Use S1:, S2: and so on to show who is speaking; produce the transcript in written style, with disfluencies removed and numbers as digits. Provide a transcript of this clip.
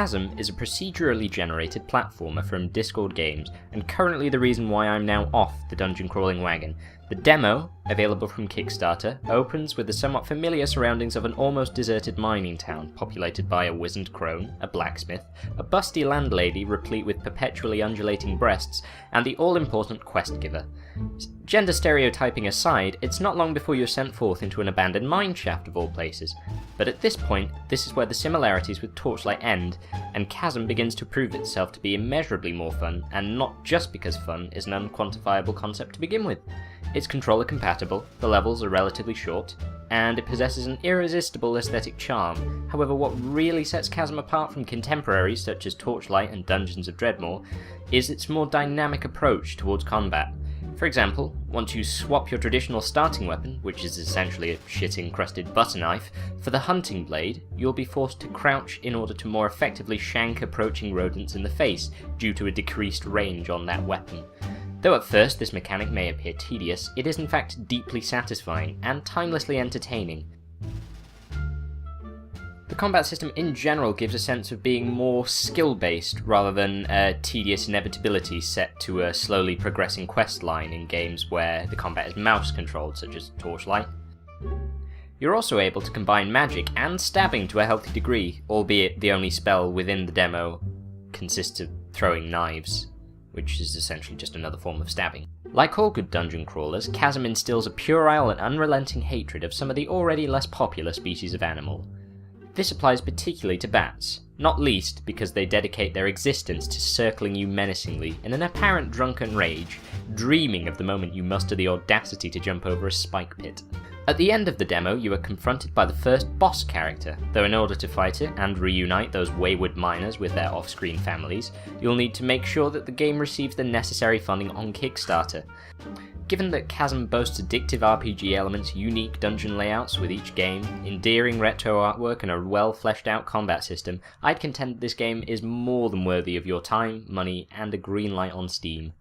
S1: Chasm is a procedurally generated platformer from Discord Games, and currently the reason why I'm now off the dungeon crawling wagon. The demo, available from Kickstarter, opens with the somewhat familiar surroundings of an almost deserted mining town, populated by a wizened crone, a blacksmith, a busty landlady replete with perpetually undulating breasts, and the all-important quest giver. Gender stereotyping aside, it's not long before you're sent forth into an abandoned mine shaft of all places. But at this point, this is where the similarities with Torchlight end, and Chasm begins to prove itself to be immeasurably more fun, and not just because fun is an unquantifiable concept to begin with. It's controller compatible, the levels are relatively short, and it possesses an irresistible aesthetic charm. However, what really sets Chasm apart from contemporaries such as Torchlight and Dungeons of Dreadmore is its more dynamic approach towards combat. For example, once you swap your traditional starting weapon, which is essentially a shit-encrusted butter knife, for the hunting blade, you'll be forced to crouch in order to more effectively shank approaching rodents in the face due to a decreased range on that weapon. Though at first this mechanic may appear tedious, it is in fact deeply satisfying and timelessly entertaining. The combat system in general gives a sense of being more skill-based rather than a tedious inevitability set to a slowly progressing quest line in games where the combat is mouse-controlled, such as Torchlight. You're also able to combine magic and stabbing to a healthy degree, albeit the only spell within the demo consists of throwing knives, which is essentially just another form of stabbing. Like all good dungeon crawlers, Chasm instills a puerile and unrelenting hatred of some of the already less popular species of animal. This applies particularly to bats, not least because they dedicate their existence to circling you menacingly in an apparent drunken rage, dreaming of the moment you muster the audacity to jump over a spike pit. At the end of the demo, you are confronted by the first boss character, though in order to fight it and reunite those wayward miners with their off-screen families, you'll need to make sure that the game receives the necessary funding on Kickstarter. Given that Chasm boasts addictive RPG elements, unique dungeon layouts with each game, endearing retro artwork and a well fleshed out combat system, I'd contend this game is more than worthy of your time, money, and a green light on Steam.